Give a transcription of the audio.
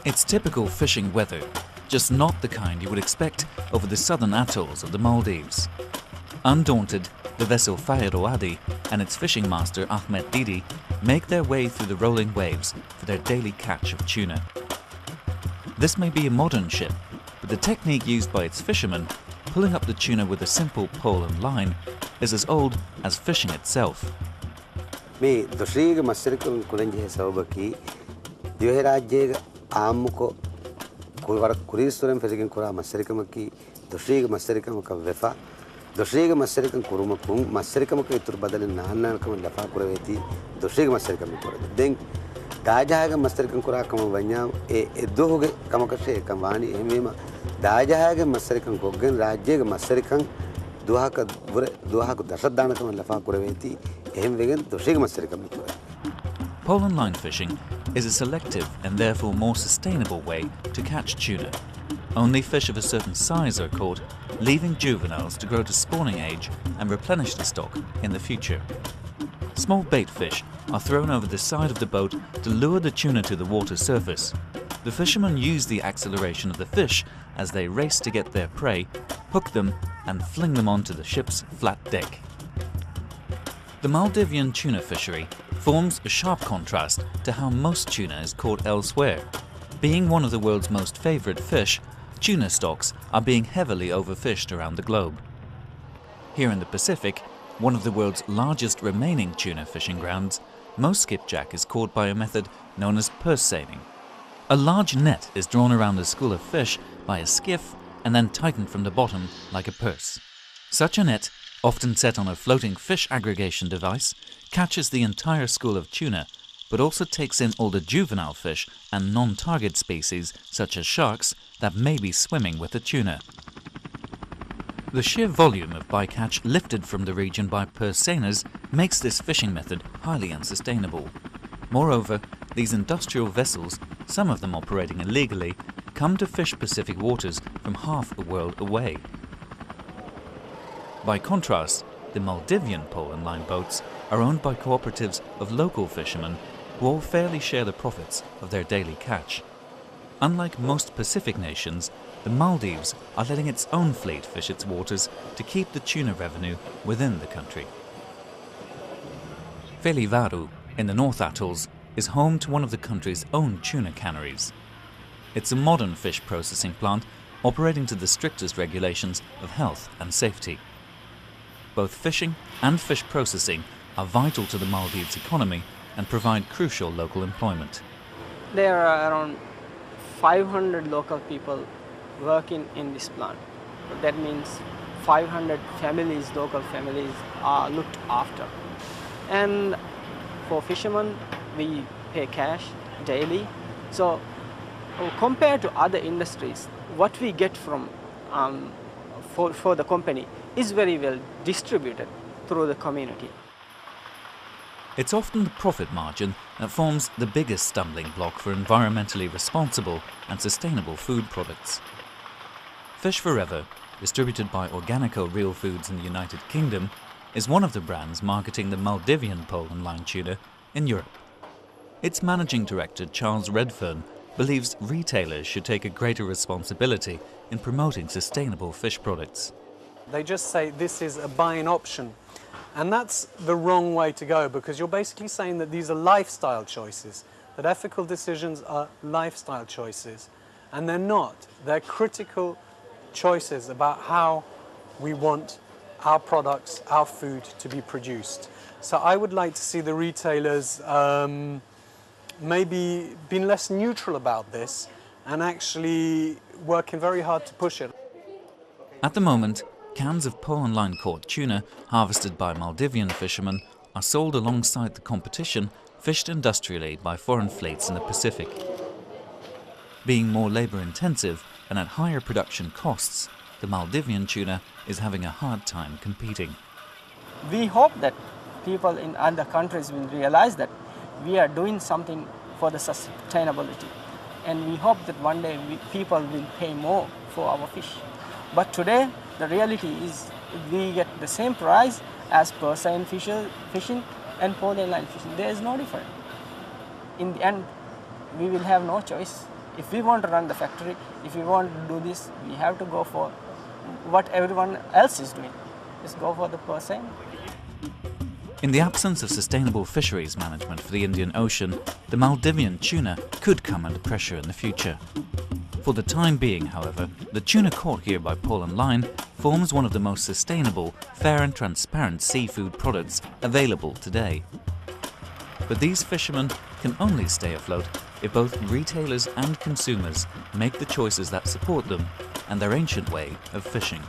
It's typical fishing weather, just not the kind you would expect over the southern atolls of the Maldives. Undaunted, the vessel Fairoadi and its fishing master Ahmed Didi make their way through the rolling waves for their daily catch of tuna. This may be a modern ship, but the technique used by its fishermen, pulling up the tuna with a simple pole and line, is as old as fishing itself. මේ දොශ්‍රීග මස්සරිකම් කුලංජේ සවබකි දිවහරාජ්‍යයේ ආමුකෝ කුරීස්තරම් ෆෙසිකින් කුරා මස්සරිකමකි දොශ්‍රීග මස්සරිකමක වෙෆා දොශ්‍රීග මස්සරිකම් කුරුමකුම් මස්සරිකමක ඉතුරු බදලෙන් නාන්නකම ලපා කුරවේති දොශ්‍රීග මස්සරිකම කුරද දෙන් දාජහාග මස්සරිකම් කුරාකම වඤ්ඤා ඒ දොහගේ කමකෂේ කම්වානි එමෙම දාජහාග මස්සරිකම් ගොග්ගෙන් රාජ්‍යයේ මස්සරිකම් දුවහක දශදානකම ලපා කුරවේති Pole and line fishing is a selective and therefore more sustainable way to catch tuna. Only fish of a certain size are caught, leaving juveniles to grow to spawning age and replenish the stock in the future. Small bait fish are thrown over the side of the boat to lure the tuna to the water surface. The fishermen use the acceleration of the fish as they race to get their prey, hook them and fling them onto the ship's flat deck. The Maldivian tuna fishery forms a sharp contrast to how most tuna is caught elsewhere. Being one of the world's most favourite fish, tuna stocks are being heavily overfished around the globe. Here in the Pacific, one of the world's largest remaining tuna fishing grounds, most skipjack is caught by a method known as purse seining. A large net is drawn around a school of fish by a skiff and then tightened from the bottom like a purse. Such a net, often set on a floating fish aggregation device, catches the entire school of tuna, but also takes in all the juvenile fish and non-target species, such as sharks, that may be swimming with the tuna. The sheer volume of bycatch lifted from the region by purse seiners makes this fishing method highly unsustainable. Moreover, these industrial vessels, some of them operating illegally, come to fish Pacific waters from half a world away. By contrast, the Maldivian pole and line boats are owned by cooperatives of local fishermen who all fairly share the profits of their daily catch. Unlike most Pacific nations, the Maldives are letting its own fleet fish its waters to keep the tuna revenue within the country. Velivaru, in the North Atolls, is home to one of the country's own tuna canneries. It's a modern fish processing plant operating to the strictest regulations of health and safety. Both fishing and fish processing are vital to the Maldives economy and provide crucial local employment. There are around 500 local people working in this plant. That means 500 families, local families, are looked after. And for fishermen, we pay cash daily. So compared to other industries, what we get from for the company is very well distributed through the community. It's often the profit margin that forms the biggest stumbling block for environmentally responsible and sustainable food products. Fish Forever, distributed by Organico Real Foods in the United Kingdom, is one of the brands marketing the Maldivian pole and line tuna in Europe. Its managing director, Charles Redfern, believes retailers should take a greater responsibility in promoting sustainable fish products. They just say this is a buying option, and that's the wrong way to go, because you're basically saying that these are lifestyle choices, that ethical decisions are lifestyle choices, and they're not. They're critical choices about how we want our products, our food to be produced. So I would like to see the retailers maybe being less neutral about this and actually working very hard to push it. At the moment, cans of pole and line caught tuna harvested by Maldivian fishermen are sold alongside the competition fished industrially by foreign fleets in the Pacific. Being more labour-intensive and at higher production costs, the Maldivian tuna is having a hard time competing. We hope that people in other countries will realize that we are doing something for the sustainability, and we hope that one day people will pay more for our fish. But today, the reality is we get the same price as purse seine fishing and pole and line fishing. There is no difference. In the end, we will have no choice If we want to run the factory, if we want to do this, we have to go for what everyone else is doing. Just go for the same. In the absence of sustainable fisheries management for the Indian Ocean, the Maldivian tuna could come under pressure in the future. For the time being, however, the tuna caught here by pole and line forms one of the most sustainable, fair and transparent seafood products available today. But these fishermen can only stay afloat if both retailers and consumers make the choices that support them and their ancient way of fishing.